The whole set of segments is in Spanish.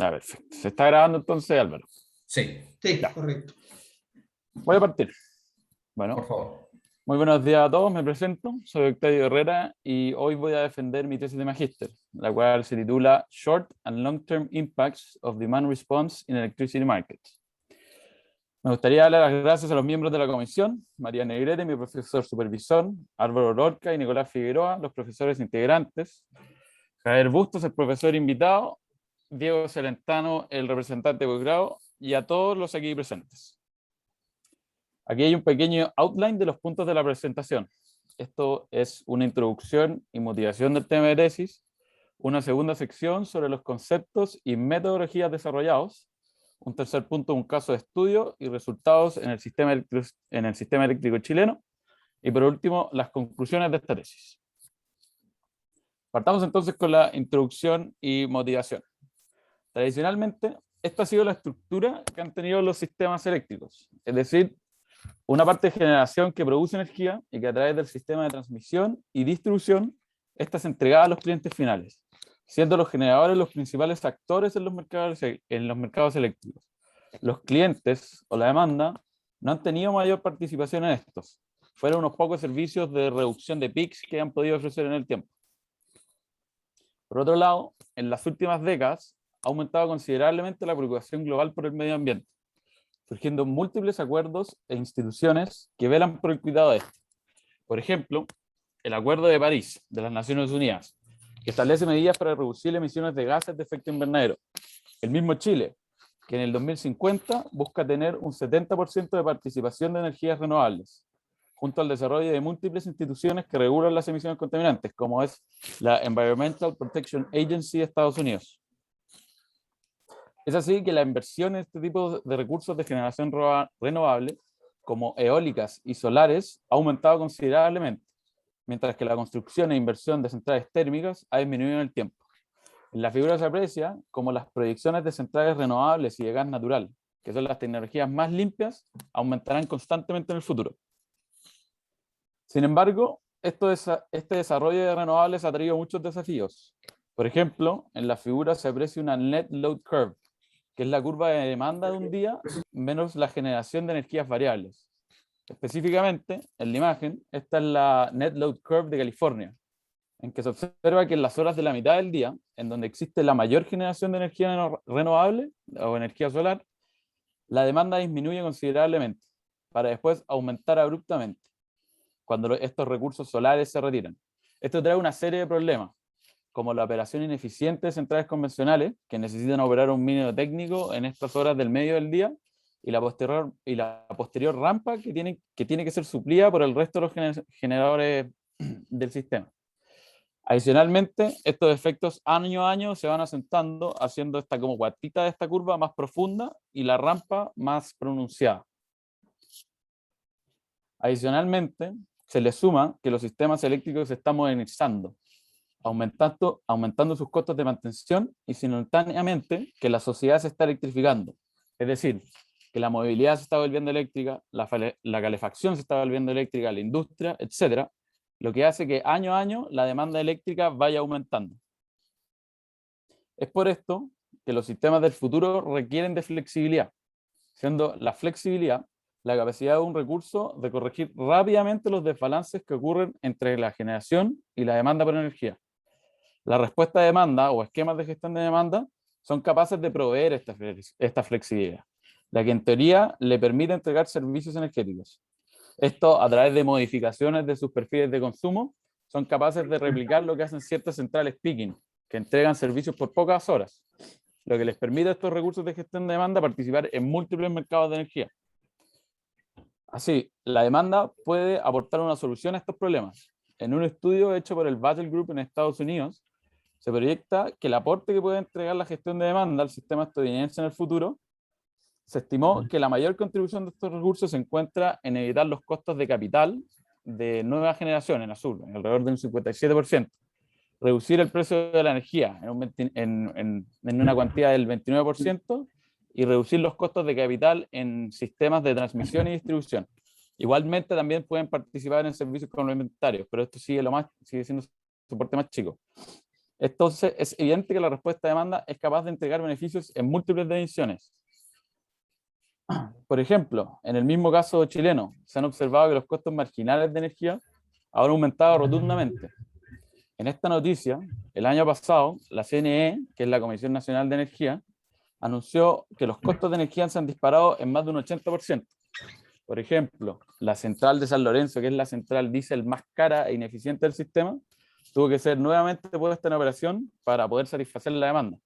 Perfecto. ¿Se está grabando entonces, Álvaro? Sí, Sí, Ya. correcto. Voy a partir. por Bueno, favor. muy buenos días a todos, me presento, soy Octavio Herrera y hoy voy a defender mi tesis de magíster, la cual se titula Short and Long-Term Impacts of Demand Response in Electricity Markets. Me gustaría darle las gracias a los miembros de la comisión, María Negrete, mi profesor supervisor, Álvaro Lorca y Nicolás Figueroa, los profesores integrantes, Javier Bustos, el profesor invitado, Diego Celentano, el representante de posgrado, y a todos los aquí presentes. Aquí hay un pequeño outline de los puntos de la presentación. Esto es una introducción y motivación del tema de tesis, una segunda sección sobre los conceptos y metodologías desarrollados, un tercer punto, un caso de estudio y resultados en el sistema eléctrico chileno, y por último, las conclusiones de esta tesis. Partamos entonces con la introducción y motivación. Tradicionalmente, esta ha sido la estructura que han tenido los sistemas eléctricos, es decir, una parte de generación que produce energía y que a través del sistema de transmisión y distribución, esta es entregada a los clientes finales, siendo los generadores los principales actores en los mercados eléctricos. Los clientes o la demanda no han tenido mayor participación en estos. Fueron unos pocos servicios de reducción de peaks que han podido ofrecer en el tiempo. Por otro lado, en las últimas décadas ha aumentado considerablemente la preocupación global por el medio ambiente, surgiendo múltiples acuerdos e instituciones que velan por el cuidado de este. Por ejemplo, el Acuerdo de París de las Naciones Unidas, que establece medidas para reducir emisiones de gases de efecto invernadero. El mismo Chile, que en el 2050 busca tener un 70% de participación de energías renovables, junto al desarrollo de múltiples instituciones que regulan las emisiones contaminantes, como es la Environmental Protection Agency de Estados Unidos. Es así que la inversión en este tipo de recursos de generación renovable, como eólicas y solares, ha aumentado considerablemente, mientras que la construcción e inversión de centrales térmicas ha disminuido en el tiempo. En la figura se aprecia como las proyecciones de centrales renovables y de gas natural, que son las tecnologías más limpias, aumentarán constantemente en el futuro. Sin embargo, este desarrollo de renovables ha traído muchos desafíos. Por ejemplo, en la figura se aprecia una net load curve, que es la curva de demanda de un día menos la generación de energías variables. Específicamente, en la imagen, esta es la net load curve de California, en que se observa que en las horas de la mitad del día, en donde existe la mayor generación de energía renovable o energía solar, la demanda disminuye considerablemente, para después aumentar abruptamente, cuando estos recursos solares se retiran. Esto trae una serie de problemas, como la operación ineficiente de centrales convencionales, que necesitan operar un mínimo técnico en estas horas del medio del día, y la posterior rampa que tiene que ser suplida por el resto de los generadores del sistema. Adicionalmente, estos efectos año a año se van asentando, haciendo esta como guatita de esta curva más profunda y la rampa más pronunciada. Adicionalmente, se le suma que los sistemas eléctricos se están modernizando, aumentando sus costos de mantención y simultáneamente que la sociedad se está electrificando. Es decir, que la movilidad se está volviendo eléctrica, la calefacción se está volviendo eléctrica, la industria, etc. Lo que hace que año a año la demanda eléctrica vaya aumentando. Es por esto que los sistemas del futuro requieren de flexibilidad, siendo la flexibilidad la capacidad de un recurso de corregir rápidamente los desbalances que ocurren entre la generación y la demanda por energía. La respuesta de demanda o esquemas de gestión de demanda son capaces de proveer esta flexibilidad, la que en teoría le permite entregar servicios energéticos. Esto, a través de modificaciones de sus perfiles de consumo, son capaces de replicar lo que hacen ciertas centrales peaking, que entregan servicios por pocas horas, lo que les permite a estos recursos de gestión de demanda participar en múltiples mercados de energía. Así, la demanda puede aportar una solución a estos problemas. En un estudio hecho por el Battle Group en Estados Unidos, se proyecta que el aporte que puede entregar la gestión de demanda al sistema estadounidense en el futuro, se estimó que la mayor contribución de estos recursos se encuentra en evitar los costos de capital de nueva generación en azul, alrededor de un 57%, reducir el precio de la energía en una cuantía del 29%, y reducir los costos de capital en sistemas de transmisión y distribución. Igualmente también pueden participar en servicios complementarios, pero esto sigue siendo su soporte más chico. Entonces, es evidente que la respuesta de demanda es capaz de entregar beneficios en múltiples dimensiones. Por ejemplo, en el mismo caso chileno, se han observado que los costos marginales de energía han aumentado rotundamente. En esta noticia, el año pasado, la CNE, que es la Comisión Nacional de Energía, anunció que los costos de energía se han disparado en más de un 80%. Por ejemplo, la central de San Lorenzo, que es la central diésel más cara e ineficiente del sistema, tuvo que ser nuevamente puesta en operación para poder satisfacer la demanda.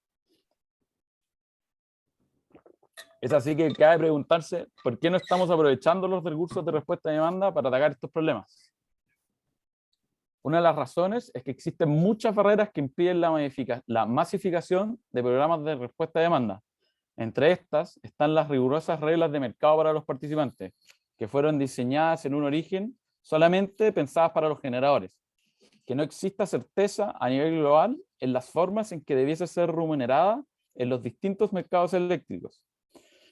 Es así que cabe preguntarse por qué no estamos aprovechando los recursos de respuesta a demanda para atacar estos problemas. Una de las razones es que existen muchas barreras que impiden la masificación de programas de respuesta a demanda. Entre estas están las rigurosas reglas de mercado para los participantes, que fueron diseñadas en un origen solamente pensadas para los generadores. Que no exista certeza a nivel global en las formas en que debiese ser remunerada en los distintos mercados eléctricos.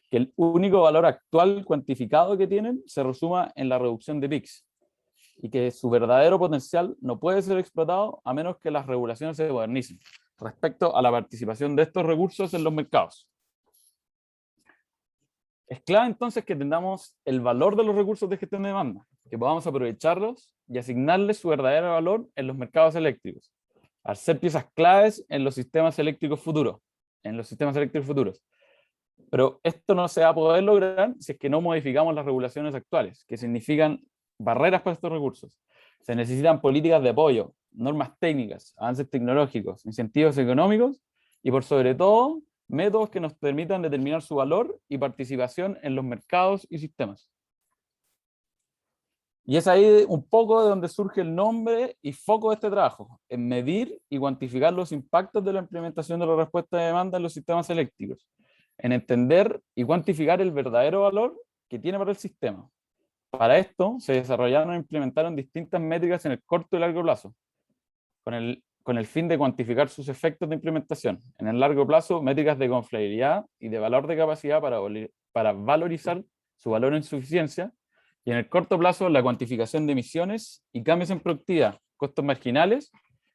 Que el único valor actual cuantificado que tienen se resuma en la reducción de PICs, y que su verdadero potencial no puede ser explotado a menos que las regulaciones se modernicen respecto a la participación de estos recursos en los mercados. Es clave entonces que entendamos el valor de los recursos de gestión de demanda, que podamos aprovecharlos y asignarles su verdadero valor en los mercados eléctricos, al ser piezas claves en los sistemas eléctricos futuros, Pero esto no se va a poder lograr si es que no modificamos las regulaciones actuales, que significan barreras para estos recursos. Se necesitan políticas de apoyo, normas técnicas, avances tecnológicos, incentivos económicos y por sobre todo, métodos que nos permitan determinar su valor y participación en los mercados y sistemas. Y es ahí un poco de donde surge el nombre y foco de este trabajo, en medir y cuantificar los impactos de la implementación de la respuesta de demanda en los sistemas eléctricos, en entender y cuantificar el verdadero valor que tiene para el sistema. Para esto se desarrollaron e implementaron distintas métricas en el corto y largo plazo, con el fin de cuantificar sus efectos de implementación. En el largo plazo, métricas de confiabilidad y de valor de capacidad para valorizar su valor en suficiencia, y en el corto plazo, la cuantificación de emisiones y cambios en productividad, costos marginales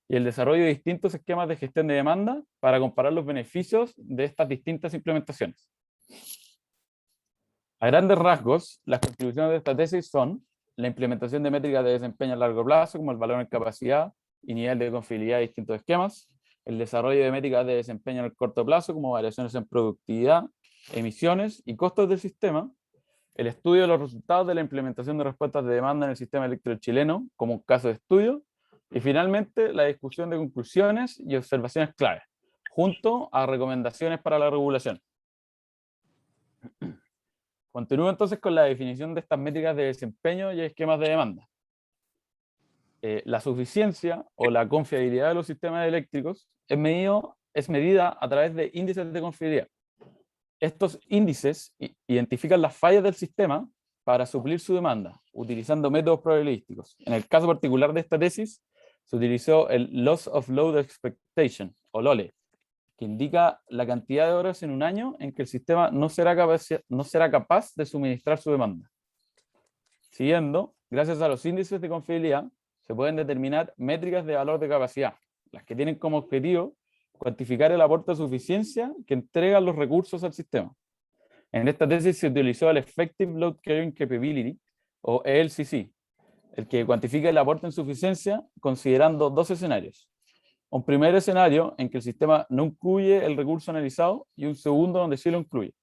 y el desarrollo de distintos esquemas de gestión de demanda para comparar los beneficios de estas distintas implementaciones. A grandes rasgos, las contribuciones de esta tesis son la implementación de métricas de desempeño a largo plazo, como el valor en capacidad y nivel de confiabilidad de distintos esquemas, el desarrollo de métricas de desempeño en el corto plazo, como variaciones en productividad, emisiones y costos del sistema, el estudio de los resultados de la implementación de respuestas de demanda en el sistema eléctrico chileno, como un caso de estudio, y finalmente la discusión de conclusiones y observaciones claves, junto a recomendaciones para la regulación. Continúo entonces con la definición de estas métricas de desempeño y esquemas de demanda. La suficiencia o la confiabilidad de los sistemas eléctricos es medida a través de índices de confiabilidad. Estos índices identifican las fallas del sistema para suplir su demanda, utilizando métodos probabilísticos. En el caso particular de esta tesis, se utilizó el Loss of Load Expectation, o LOLE, que indica la cantidad de horas en un año en que el sistema no será capaz de suministrar su demanda. Siguiendo, gracias a los índices de confiabilidad, se pueden determinar métricas de valor de capacidad, las que tienen como objetivo cuantificar el aporte de suficiencia que entregan los recursos al sistema. En esta tesis se utilizó el Effective Load Carrying Capability, o ELCC, el que cuantifica el aporte en suficiencia considerando dos escenarios. Un primer escenario en que el sistema no incluye el recurso analizado y un segundo donde sí lo incluye.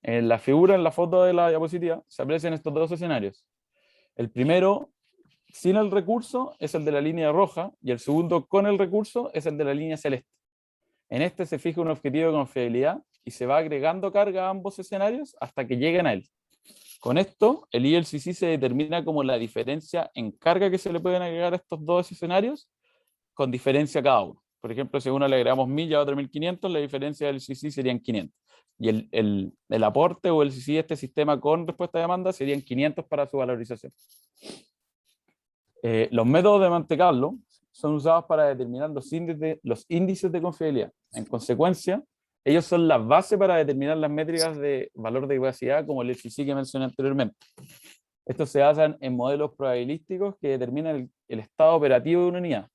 En la figura, en la foto de la diapositiva, se aprecian estos dos escenarios. El primero, sin el recurso, es el de la línea roja, y el segundo, con el recurso, es el de la línea celeste. En este se fija un objetivo de confiabilidad y se va agregando carga a ambos escenarios hasta que lleguen a él. Con esto, el ELCC se determina como la diferencia en carga que se le pueden agregar a estos dos escenarios, con diferencia cada uno. Por ejemplo, si a uno le agregamos 1000 y a otro 1500, la diferencia del LCC serían 500. Y el aporte o el LCC de este sistema con respuesta a demanda serían 500 para su valorización. Los métodos de Monte Carlo son usados para determinar los índices de confiabilidad. En consecuencia, ellos son la base para determinar las métricas de valor de capacidad, como el LCC que mencioné anteriormente. Estos se basan en modelos probabilísticos que determinan el estado operativo de una unidad,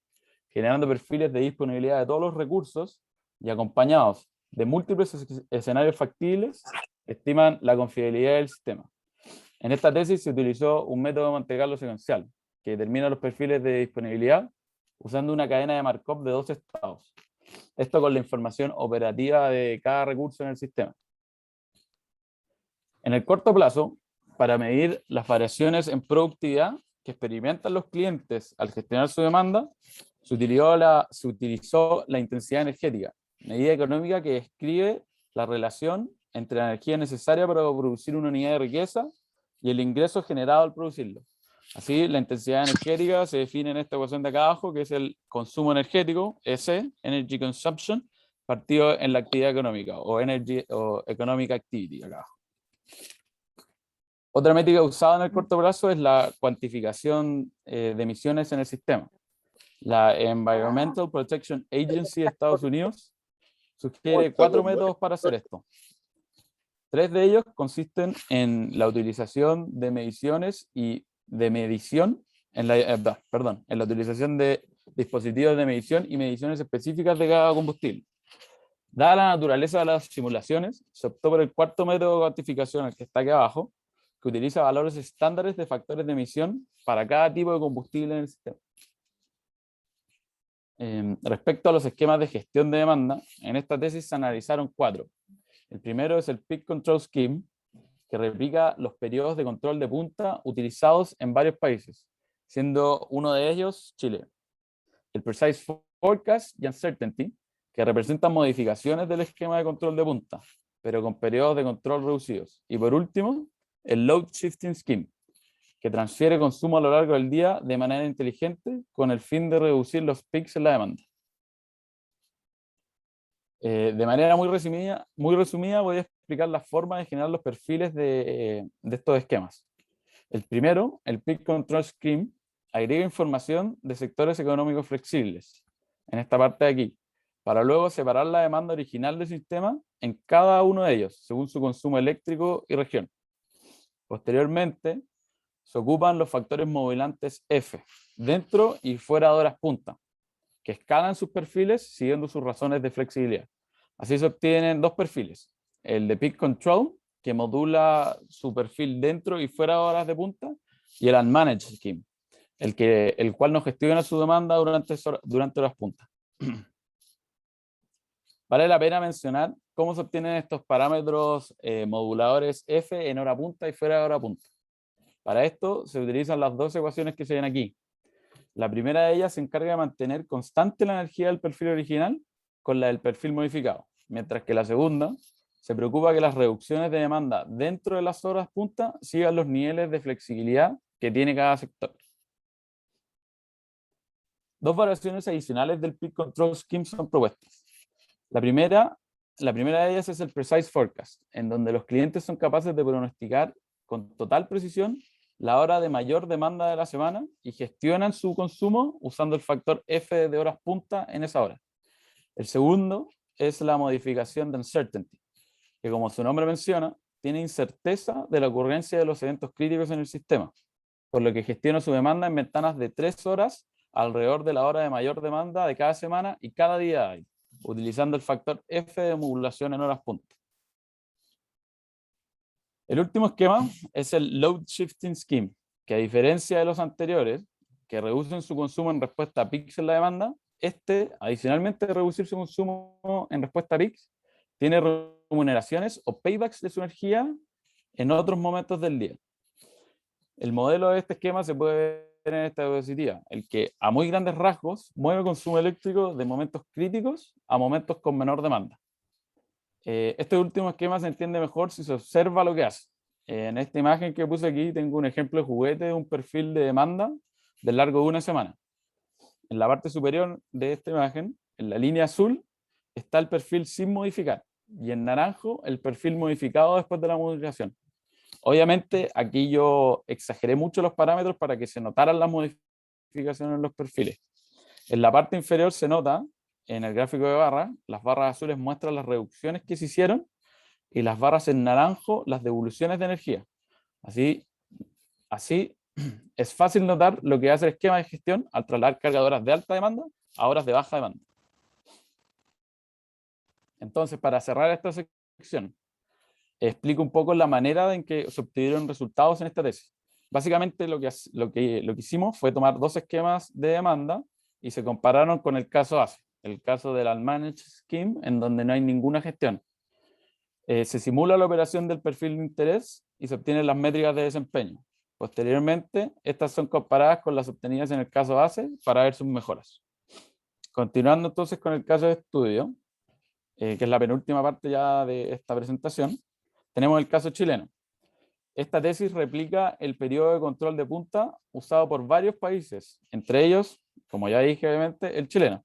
generando perfiles de disponibilidad de todos los recursos y acompañados de múltiples escenarios factibles, estiman la confiabilidad del sistema. En esta tesis se utilizó un método de Monte Carlo secuencial, que determina los perfiles de disponibilidad usando una cadena de Markov de 2 estados. Esto con la información operativa de cada recurso en el sistema. En el corto plazo, para medir las variaciones en productividad que experimentan los clientes al gestionar su demanda, se utilizó la intensidad energética, medida económica que describe la relación entre la energía necesaria para producir una unidad de riqueza y el ingreso generado al producirlo. Así, la intensidad energética se define en esta ecuación de acá abajo, que es el consumo energético, S, Energy Consumption, partido en la actividad económica, o Energy o Economic Activity, acá abajo. Otra métrica usada en el corto plazo es la cuantificación de emisiones en el sistema. La Environmental Protection Agency de Estados Unidos sugiere 4 métodos para hacer esto. 3 de ellos consisten en la utilización de mediciones y de medición, en la utilización de dispositivos de medición y mediciones específicas de cada combustible. Dada la naturaleza de las simulaciones, se optó por el 4º método de cuantificación, el que está aquí abajo, que utiliza valores estándares de factores de emisión para cada tipo de combustible en el sistema. Respecto a los esquemas de gestión de demanda, en esta tesis se analizaron 4. El primero es el Peak Control Scheme, que replica los periodos de control de punta utilizados en varios países, siendo uno de ellos Chile. El Precise Forecast y Uncertainty, que representan modificaciones del esquema de control de punta, pero con periodos de control reducidos. Y por último, el Load Shifting Scheme, que transfiere consumo a lo largo del día de manera inteligente con el fin de reducir los peaks en la demanda. De manera muy resumida, voy a explicar la forma de generar los perfiles de estos esquemas. El primero, el Peak Control Scheme, agrega información de sectores económicos flexibles, en esta parte de aquí, para luego separar la demanda original del sistema en cada uno de ellos, según su consumo eléctrico y región. Posteriormente, se ocupan los factores modulantes F, dentro y fuera de horas punta, que escalan sus perfiles siguiendo sus razones de flexibilidad. Así se obtienen 2 perfiles, el de Peak Control, que modula su perfil dentro y fuera de horas de punta, y el Unmanaged Scheme, el cual no gestiona su demanda durante horas punta. Vale la pena mencionar cómo se obtienen estos parámetros moduladores F en hora punta y fuera de hora punta. Para esto se utilizan las 2 ecuaciones que se ven aquí. La primera de ellas se encarga de mantener constante la energía del perfil original con la del perfil modificado, mientras que la segunda se preocupa que las reducciones de demanda dentro de las horas punta sigan los niveles de flexibilidad que tiene cada sector. 2 variaciones adicionales del Peak Control Scheme son propuestas. La primera de ellas es el Precise Forecast, en donde los clientes son capaces de pronosticar con total precisión la hora de mayor demanda de la semana y gestionan su consumo usando el factor F de horas punta en esa hora. El segundo es la modificación de Uncertainty, que como su nombre menciona, tiene incerteza de la ocurrencia de los eventos críticos en el sistema, por lo que gestiona su demanda en ventanas de 3 horas alrededor de la hora de mayor demanda de cada semana y cada día hábil, utilizando el factor F de modulación en horas punta. El último esquema es el Load Shifting Scheme, que a diferencia de los anteriores, que reducen su consumo en respuesta a peaks en la demanda, adicionalmente de reducir su consumo en respuesta a peaks, tiene remuneraciones o paybacks de su energía en otros momentos del día. El modelo de este esquema se puede ver en esta diapositiva, el que a muy grandes rasgos mueve consumo eléctrico de momentos críticos a momentos con menor demanda. Este último esquema se entiende mejor si se observa lo que hace. En esta imagen que puse aquí tengo un ejemplo de juguete de un perfil de demanda del largo de una semana. En la parte superior de esta imagen, en la línea azul, está el perfil sin modificar y en naranjo el perfil modificado después de la modificación. Obviamente aquí yo exageré mucho los parámetros para que se notaran las modificaciones en los perfiles. En la parte inferior se nota, en el gráfico de barras, las barras azules muestran las reducciones que se hicieron y las barras en naranjo las devoluciones de energía. Así es fácil notar lo que hace el esquema de gestión al trasladar cargadoras de alta demanda a horas de baja demanda. Entonces, para cerrar esta sección, explico un poco la manera en que se obtuvieron resultados en esta tesis. Básicamente lo que hicimos fue tomar dos esquemas de demanda y se compararon con el caso ACE, el caso del Unmanaged Scheme, en donde no hay ninguna gestión. Se simula la operación del perfil de interés y se obtienen las métricas de desempeño. Posteriormente, estas son comparadas con las obtenidas en el caso ACE para ver sus mejoras. Continuando entonces con el caso de estudio, que es la penúltima parte ya de esta presentación, tenemos el caso chileno. Esta tesis replica el periodo de control de punta usado por varios países, entre ellos, como ya dije obviamente, el chileno.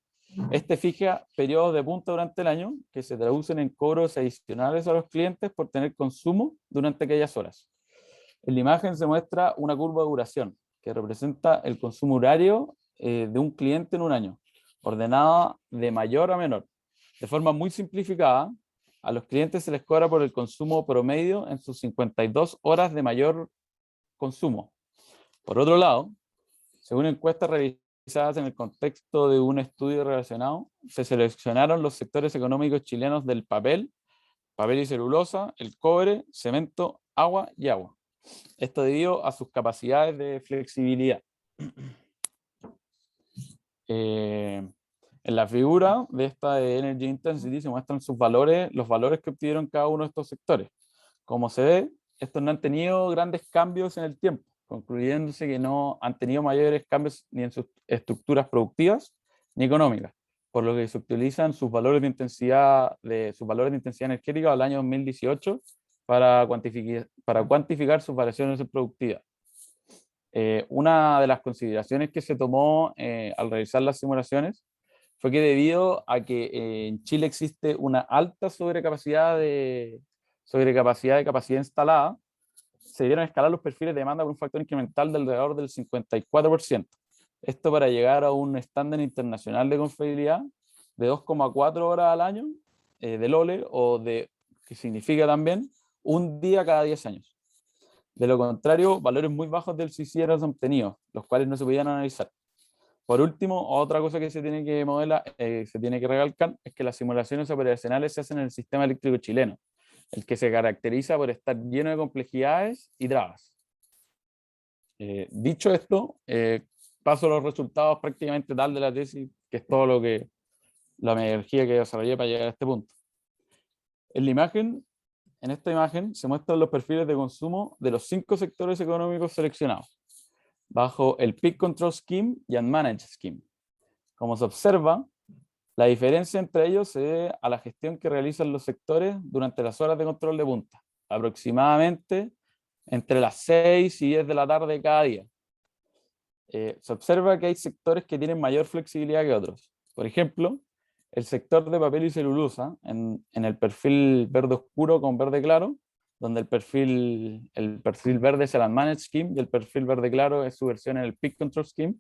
Este fija periodos de punta durante el año que se traducen en cobros adicionales a los clientes por tener consumo durante aquellas horas. En la imagen se muestra una curva de duración que representa el consumo horario de un cliente en un año, ordenada de mayor a menor. De forma muy simplificada, a los clientes se les cobra por el consumo promedio en sus 52 horas de mayor consumo. Por otro lado, según encuestas realizadas en el contexto de un estudio relacionado, se seleccionaron los sectores económicos chilenos del papel, papel y celulosa, el cobre, cemento, agua y agua. Esto debido a sus capacidades de flexibilidad. En la figura de esta de Energy Intensity se muestran sus valores, los valores que obtuvieron cada uno de estos sectores. Como se ve, estos no han tenido grandes cambios en el tiempo, concluyéndose que no han tenido mayores cambios ni en sus estructuras productivas ni económicas, por lo que se utilizan sus valores de intensidad, energética al año 2018 para cuantificar sus variaciones en productividad. Una de las consideraciones que se tomó al realizar las simulaciones fue que debido a que en Chile existe una alta sobrecapacidad de capacidad instalada, se debieron escalar los perfiles de demanda por un factor incremental de alrededor del 54%. Esto para llegar a un estándar internacional de confiabilidad de 2,4 horas al año del OLE, que significa también un día cada 10 años. De lo contrario, valores muy bajos del CICI eran obtenidos, los cuales no se podían analizar. Por último, otra cosa que se tiene que recalcar es que las simulaciones operacionales se hacen en el sistema eléctrico chileno, el que se caracteriza por estar lleno de complejidades y trabas. Dicho esto, paso a los resultados prácticamente tal de la tesis, que es todo la metodología que desarrollé para llegar a este punto. En esta imagen se muestran los perfiles de consumo de los 5 sectores económicos seleccionados, bajo el Peak Control Scheme y Unmanaged Scheme. Como se observa, la diferencia entre ellos se debe a la gestión que realizan los sectores durante las horas de control de punta, aproximadamente entre las 6 y 10 de la tarde cada día. Se observa que hay sectores que tienen mayor flexibilidad que otros. Por ejemplo, el sector de papel y celulosa, en el perfil verde oscuro con verde claro, donde el perfil verde es el Unmanaged Scheme y el perfil verde claro es su versión en el Peak Control Scheme,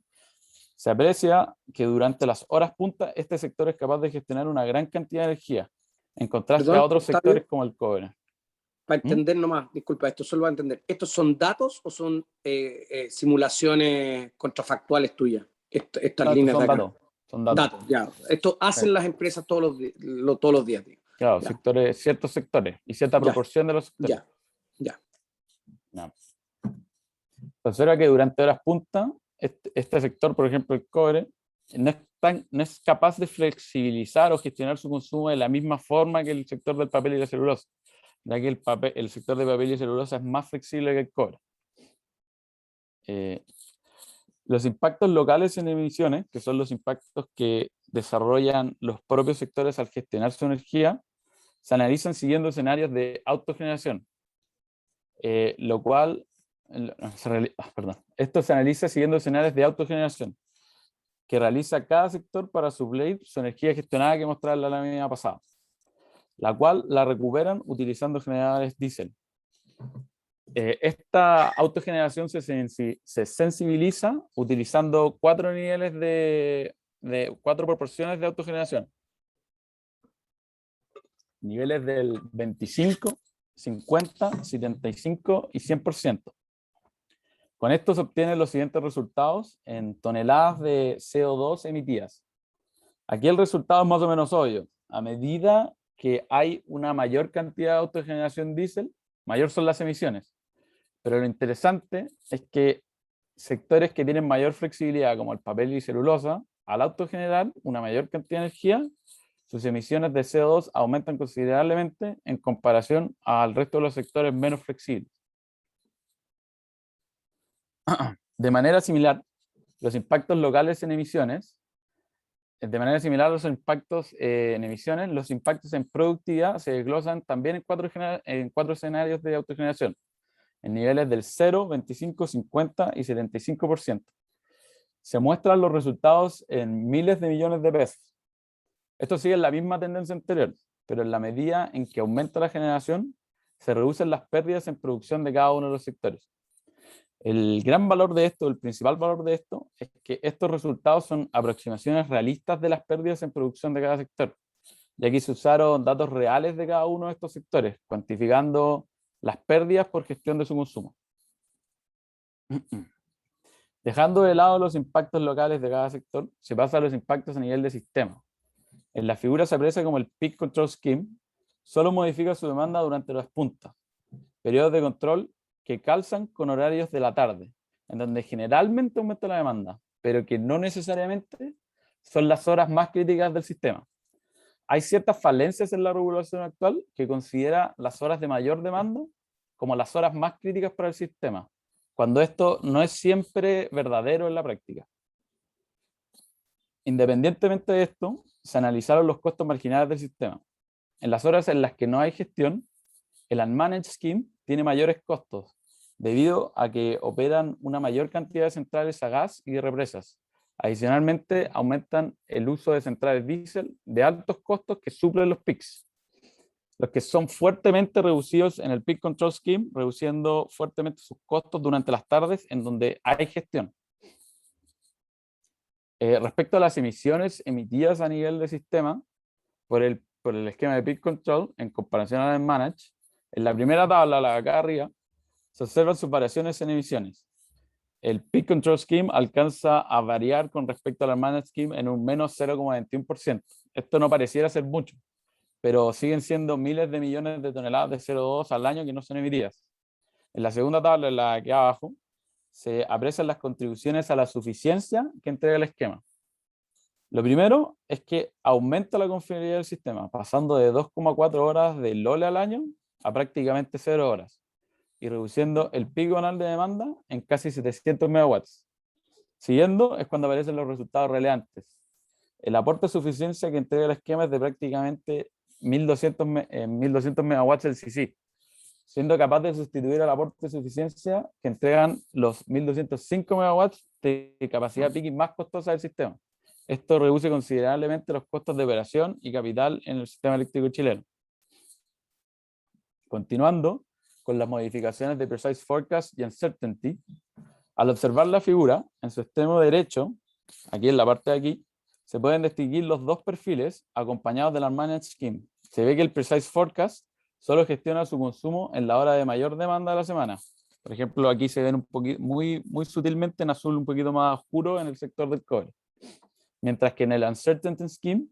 se aprecia que durante las horas punta este sector es capaz de gestionar una gran cantidad de energía, en contraste a otros sectores como el cobre. Para entender nomás, disculpa, esto solo va a entender. ¿Estos son datos o son simulaciones contrafactuales tuyas? Estas líneas son de acá. datos. Son datos. Ya. Esto hacen las empresas todos los días. Digo. Claro, ciertos sectores y cierta proporción de los sectores. Ya. Se observa que durante horas punta, este sector, por ejemplo el cobre, no es capaz de flexibilizar o gestionar su consumo de la misma forma que el sector del papel y la celulosa, ya que el sector de papel y celulosa es más flexible que el cobre. Los impactos locales en emisiones, que son los impactos que desarrollan los propios sectores al gestionar su energía, se analizan siguiendo escenarios de autogeneración, lo cual, esto se analiza siguiendo escenarios de autogeneración que realiza cada sector para suplir su energía gestionada que mostraba en la lámina pasada, la cual la recuperan utilizando generadores diésel. Esta autogeneración se sensibiliza utilizando 4 niveles de 4 proporciones de autogeneración. Niveles del 25, 50, 75 y 100%. Con esto se obtienen los siguientes resultados en toneladas de CO2 emitidas. Aquí el resultado es más o menos obvio. A medida que hay una mayor cantidad de autogeneración diésel, mayor son las emisiones. Pero lo interesante es que sectores que tienen mayor flexibilidad, como el papel y celulosa, al autogenerar una mayor cantidad de energía, sus emisiones de CO2 aumentan considerablemente en comparación al resto de los sectores menos flexibles. De manera similar, los impactos locales en emisiones, de manera similar a los impactos en emisiones, los impactos en productividad se desglosan también en cuatro escenarios de autogeneración, en niveles del 0, 25, 50 y 75%. Se muestran los resultados en miles de millones de pesos. Esto sigue la misma tendencia anterior, pero en la medida en que aumenta la generación, se reducen las pérdidas en producción de cada uno de los sectores. El gran valor de esto, el principal valor de esto, es que estos resultados son aproximaciones realistas de las pérdidas en producción de cada sector. Y aquí se usaron datos reales de cada uno de estos sectores, cuantificando las pérdidas por gestión de su consumo. Dejando de lado los impactos locales de cada sector, se pasa a los impactos a nivel de sistema. En la figura se aprecia como el Peak Control Scheme solo modifica su demanda durante las puntas, periodos de control que calzan con horarios de la tarde, en donde generalmente aumenta la demanda, pero que no necesariamente son las horas más críticas del sistema. Hay ciertas falencias en la regulación actual que considera las horas de mayor demanda como las horas más críticas para el sistema, cuando esto no es siempre verdadero en la práctica. Independientemente de esto, se analizaron los costos marginales del sistema. En las horas en las que no hay gestión, el Unmanaged Scheme tiene mayores costos, debido a que operan una mayor cantidad de centrales a gas y de represas. Adicionalmente, aumentan el uso de centrales diésel de altos costos que suplen los PICs, los que son fuertemente reducidos en el Peak Control Scheme, reduciendo fuertemente sus costos durante las tardes en donde hay gestión. Respecto a las emisiones emitidas a nivel de sistema por el esquema de Peak Control en comparación al Managed, en la primera tabla, la de acá arriba, se observan sus variaciones en emisiones. El Peak Control Scheme alcanza a variar con respecto al Managed Scheme en un menos 0,21%. Esto no pareciera ser mucho, pero siguen siendo miles de millones de toneladas de CO2 al año que no son emitidas. En la segunda tabla, en la de aquí abajo, se aprecian las contribuciones a la suficiencia que entrega el esquema. Lo primero es que aumenta la confiabilidad del sistema, pasando de 2,4 horas de LOLE al año a prácticamente 0 horas, y reduciendo el pico anual de demanda en casi 700 megawatts. Siguiendo es cuando aparecen los resultados relevantes. El aporte de suficiencia que entrega el esquema es de prácticamente 1200 megawatts del CC, siendo capaz de sustituir el aporte de suficiencia que entregan los 1205 megawatts de capacidad peaking más costosa del sistema. Esto reduce considerablemente los costos de operación y capital en el sistema eléctrico chileno. Continuando con las modificaciones de Precise Forecast y Uncertainty, al observar la figura, en su extremo derecho, aquí en la parte de aquí, se pueden distinguir los dos perfiles acompañados del Unmanaged Scheme. Se ve que el Precise Forecast solo gestiona su consumo en la hora de mayor demanda de la semana. Por ejemplo, aquí se ven un poquito, muy sutilmente en azul un poquito más oscuro en el sector del cobre. Mientras que en el Uncertainty Scheme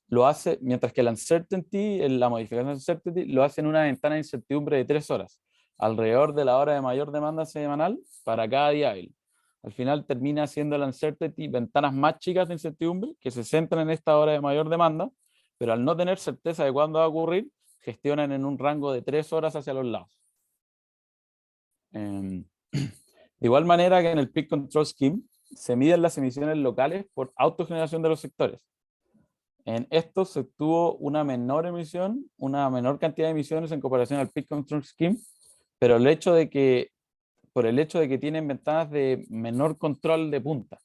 lo hace, mientras que el Uncertainty, en la modificación de Uncertainty, lo hace en una ventana de incertidumbre de 3 horas, alrededor de la hora de mayor demanda semanal para cada día hábil. Al final termina siendo el Uncertainty ventanas más chicas de incertidumbre que se centran en esta hora de mayor demanda, pero al no tener certeza de cuándo va a ocurrir, gestionan en un rango de 3 horas hacia los lados. De igual manera que en el Peak Control Scheme, se miden las emisiones locales por autogeneración de los sectores. En esto se obtuvo una menor emisión, una menor cantidad de emisiones en comparación al Peak Control Scheme, pero por el hecho de que tienen ventanas de menor control de punta.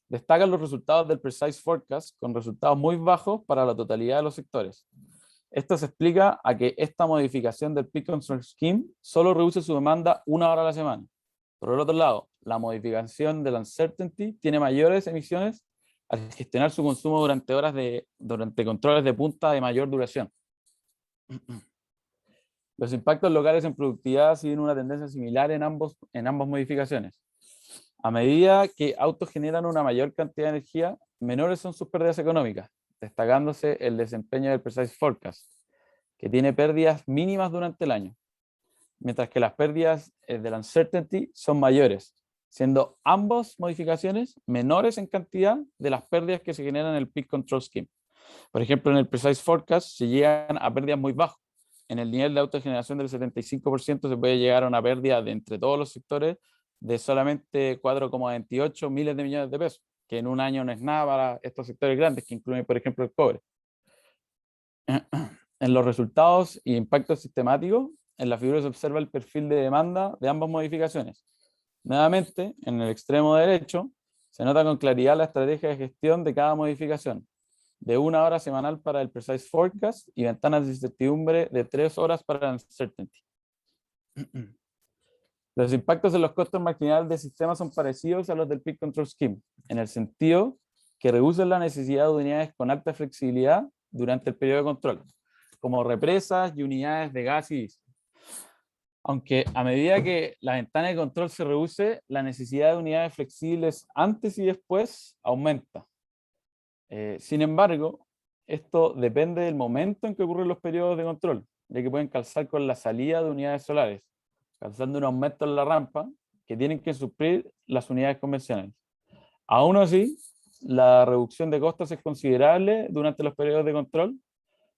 Destacan los resultados del Precise Forecast con resultados muy bajos para la totalidad de los sectores. Esto se explica a que esta modificación del Peak Control Scheme solo reduce su demanda 1 hora a la semana. Por el otro lado, la modificación del Uncertainty tiene mayores emisiones al gestionar su consumo durante controles de punta de mayor duración. Los impactos locales en productividad siguen una tendencia similar en ambas modificaciones. A medida que autos generan una mayor cantidad de energía, menores son sus pérdidas económicas, destacándose el desempeño del Precise Forecast, que tiene pérdidas mínimas durante el año, mientras que las pérdidas del Uncertainty son mayores, siendo ambas modificaciones menores en cantidad de las pérdidas que se generan en el Peak Control Scheme. Por ejemplo, en el Precise Forecast se llegan a pérdidas muy bajas. En el nivel de autogeneración del 75% se puede llegar a una pérdida de entre todos los sectores de solamente 4,28 miles de millones de pesos, que en un año no es nada para estos sectores grandes, que incluyen, por ejemplo, el cobre. En los resultados y impactos sistemáticos, en la figura se observa el perfil de demanda de ambas modificaciones. Nuevamente, en el extremo derecho, se nota con claridad la estrategia de gestión de cada modificación, de 1 hora semanal para el Precise Forecast y ventanas de incertidumbre de 3 horas para el Uncertainty. Los impactos en los costos marginales del sistema son parecidos a los del Peak Control Scheme, en el sentido que reducen la necesidad de unidades con alta flexibilidad durante el periodo de control, como represas y unidades de gas y diésel. Aunque a medida que la ventana de control se reduce, la necesidad de unidades flexibles antes y después aumenta. Sin embargo, esto depende del momento en que ocurren los periodos de control, ya que pueden calzar con la salida de unidades solares, causando un aumento en la rampa que tienen que suplir las unidades convencionales. Aún así, la reducción de costos es considerable durante los periodos de control,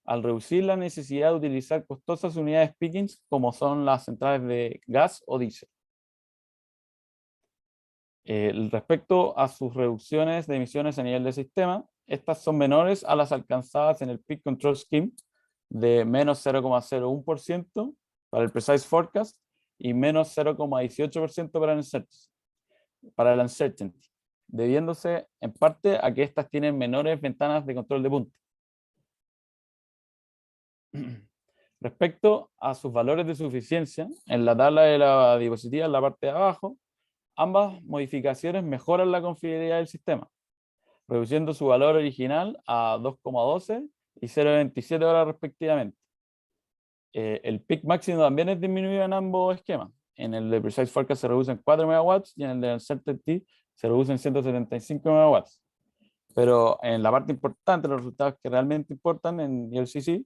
al reducir la necesidad de utilizar costosas unidades peakings como son las centrales de gas o diésel. Respecto a sus reducciones de emisiones a nivel del sistema, estas son menores a las alcanzadas en el Peak Control Scheme de menos 0,01% para el Precise Forecast y menos 0,18% para el Uncertainty, debiéndose en parte a que estas tienen menores ventanas de control de punto. Respecto a sus valores de suficiencia, en la tabla de la diapositiva en la parte de abajo, ambas modificaciones mejoran la confiabilidad del sistema, reduciendo su valor original a 2,12 y 0,27 horas respectivamente. El peak máximo también es disminuido en ambos esquemas. En el de Precise Forecast se reducen 4 megawatts y en el de Uncertainty se reducen 175 megawatts. Pero en la parte importante, los resultados que realmente importan en ELCC,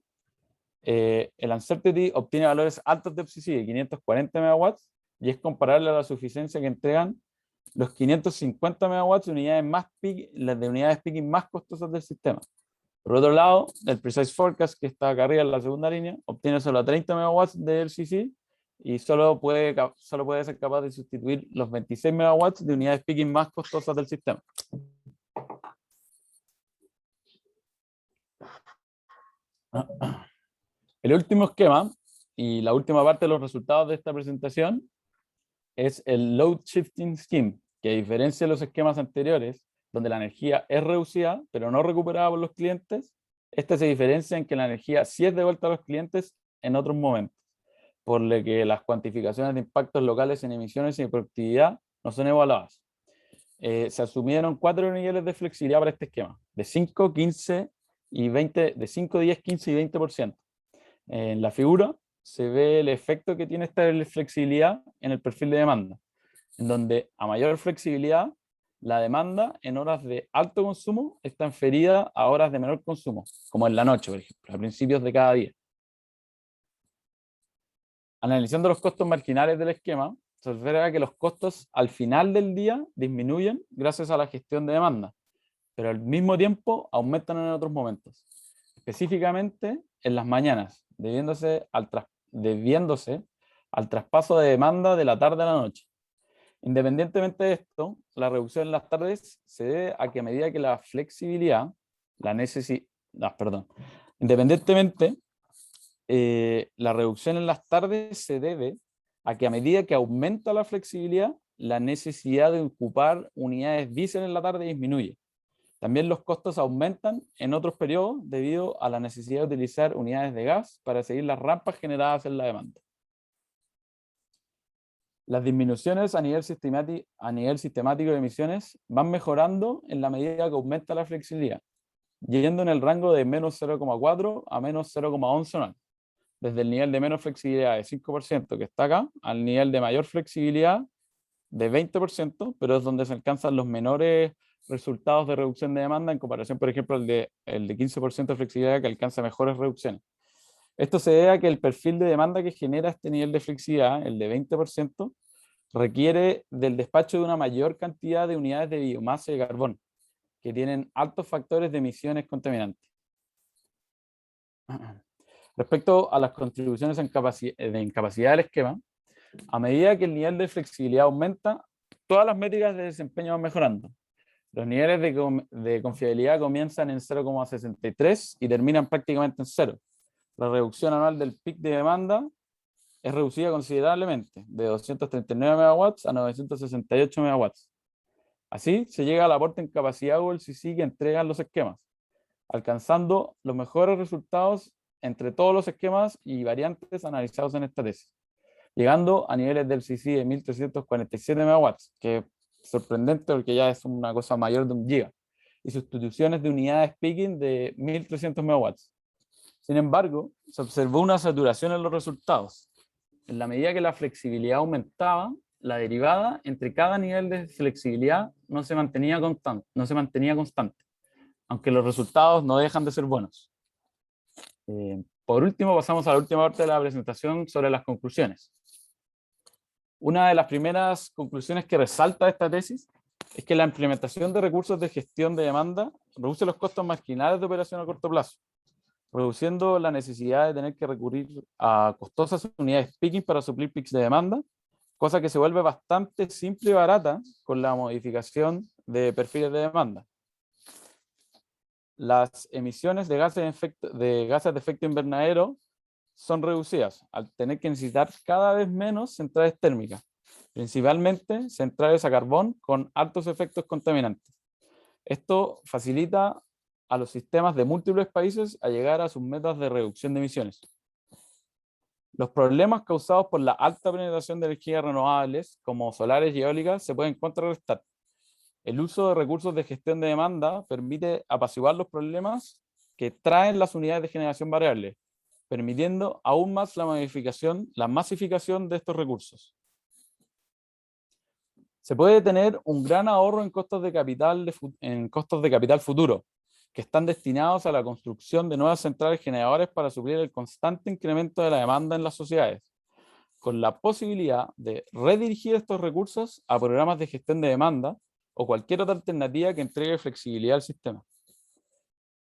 el Uncertainty obtiene valores altos de FCC de 540 megawatts y es comparable a la suficiencia que entregan los 550 megawatts de unidades las de unidades peaking más costosas del sistema. Por otro lado, el Precise Forecast, que está acá arriba en la segunda línea, obtiene solo 30 megawatts de LCC y solo puede ser capaz de sustituir los 26 megawatts de unidades peaking más costosas del sistema. El último esquema y la última parte de los resultados de esta presentación es el Load Shifting Scheme, que a diferencia de los esquemas anteriores, donde la energía es reducida, pero no recuperada por los clientes, esta se diferencia en que la energía sí es devuelta a los clientes en otros momentos, por lo que las cuantificaciones de impactos locales en emisiones y productividad no son evaluadas. Se asumieron 4 niveles de flexibilidad para este esquema, de 5, 15 y 20, de 5, 10, 15 y 20%. En la figura se ve el efecto que tiene esta flexibilidad en el perfil de demanda, en donde a mayor flexibilidad, la demanda en horas de alto consumo está inferida a horas de menor consumo, como en la noche, por ejemplo, a principios de cada día. Analizando los costos marginales del esquema, se observa que los costos al final del día disminuyen gracias a la gestión de demanda, pero al mismo tiempo aumentan en otros momentos, específicamente en las mañanas, debiéndose al traspaso de demanda de la tarde a la noche. Independientemente de esto, la reducción en las tardes se debe a que a medida que la flexibilidad, independientemente, la reducción en las tardes se debe a que a medida que aumenta la flexibilidad, la necesidad de ocupar unidades diésel en la tarde disminuye. También los costos aumentan en otros periodos debido a la necesidad de utilizar unidades de gas para seguir las rampas generadas en la demanda. Las disminuciones a nivel sistemático de emisiones van mejorando en la medida que aumenta la flexibilidad, yendo en el rango de menos 0,4 a menos 0,11, desde el nivel de menos flexibilidad de 5% que está acá, al nivel de mayor flexibilidad de 20%, pero es donde se alcanzan los menores resultados de reducción de demanda en comparación, por ejemplo, el de 15% de flexibilidad que alcanza mejores reducciones. Esto se debe a que el perfil de demanda que genera este nivel de flexibilidad, el de 20%, requiere del despacho de una mayor cantidad de unidades de biomasa de carbón, que tienen altos factores de emisiones contaminantes. Respecto a las contribuciones de incapacidad del esquema, a medida que el nivel de flexibilidad aumenta, todas las métricas de desempeño van mejorando. Los niveles de confiabilidad comienzan en 0,63 y terminan prácticamente en 0. La reducción anual del pic de demanda es reducida considerablemente, de 239 megawatts a 968 megawatts. Así se llega al aporte en capacidad ULCC que entregan los esquemas, alcanzando los mejores resultados entre todos los esquemas y variantes analizados en esta tesis, llegando a niveles del CC de 1347 megawatts, que es sorprendente porque ya es una cosa mayor de 1 giga, y sustituciones de unidades peaking de 1300 megawatts. Sin embargo, se observó una saturación en los resultados. En la medida que la flexibilidad aumentaba, la derivada entre cada nivel de flexibilidad no se mantenía constante, aunque los resultados no dejan de ser buenos. Por último, pasamos a la última parte de la presentación sobre las conclusiones. Una de las primeras conclusiones que resalta esta tesis es que la implementación de recursos de gestión de demanda reduce los costos marginales de operación a corto plazo, reduciendo la necesidad de tener que recurrir a costosas unidades peaking para suplir pics de demanda, cosa que se vuelve bastante simple y barata con la modificación de perfiles de demanda. Las emisiones de gases de efecto invernadero son reducidas al tener que necesitar cada vez menos centrales térmicas, principalmente centrales a carbón con altos efectos contaminantes. Esto facilita a los sistemas de múltiples países a llegar a sus metas de reducción de emisiones. Los problemas causados por la alta penetración de energías renovables, como solares y eólicas, se pueden contrarrestar. El uso de recursos de gestión de demanda permite apaciguar los problemas que traen las unidades de generación variable, permitiendo aún más la masificación de estos recursos. Se puede tener un gran ahorro en costos de capital futuro, que están destinados a la construcción de nuevas centrales generadoras para suplir el constante incremento de la demanda en las sociedades, con la posibilidad de redirigir estos recursos a programas de gestión de demanda o cualquier otra alternativa que entregue flexibilidad al sistema.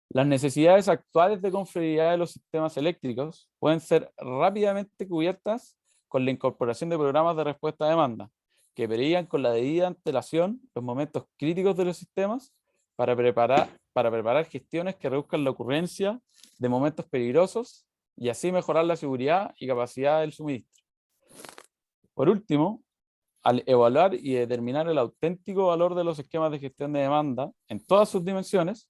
Las necesidades actuales de confiabilidad de los sistemas eléctricos pueden ser rápidamente cubiertas con la incorporación de programas de respuesta a demanda, que previgan con la debida antelación los momentos críticos de los sistemas para preparar gestiones que reduzcan la ocurrencia de momentos peligrosos y así mejorar la seguridad y capacidad del suministro. Por último, al evaluar y determinar el auténtico valor de los esquemas de gestión de demanda en todas sus dimensiones,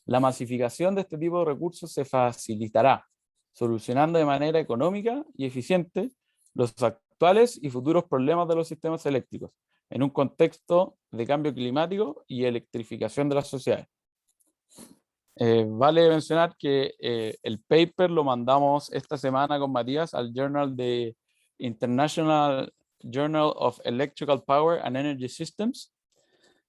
la masificación de este tipo de recursos se facilitará, solucionando de manera económica y eficiente los actuales y futuros problemas de los sistemas eléctricos, en un contexto de cambio climático y electrificación de las sociedades. Vale mencionar que el paper lo mandamos esta semana con Matías al Journal de International Journal of Electrical Power and Energy Systems,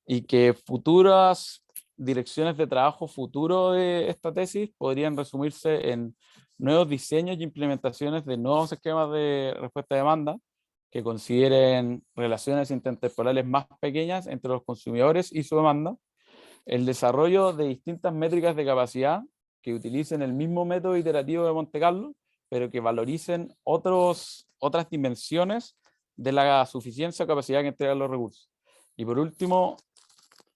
y que futuras direcciones de trabajo futuro de esta tesis podrían resumirse en nuevos diseños y implementaciones de nuevos esquemas de respuesta a demanda que consideren relaciones intertemporales más pequeñas entre los consumidores y su demanda, el desarrollo de distintas métricas de capacidad que utilicen el mismo método iterativo de Monte Carlo, pero que valoricen otras dimensiones de la suficiencia o capacidad que entregan los recursos. Y por último,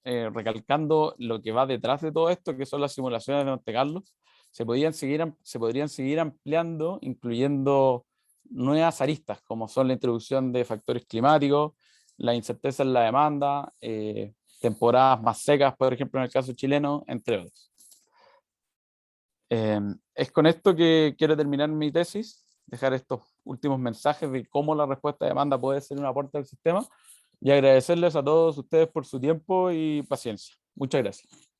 recalcando lo que va detrás de todo esto, que son las simulaciones de Monte Carlo, se podrían seguir ampliando, incluyendo nuevas aristas, como son la introducción de factores climáticos, la incerteza en la demanda, temporadas más secas, por ejemplo, en el caso chileno, entre otros. Es con esto que quiero terminar mi tesis, dejar estos últimos mensajes de cómo la respuesta a demanda puede ser un aporte al sistema, y agradecerles a todos ustedes por su tiempo y paciencia. Muchas gracias.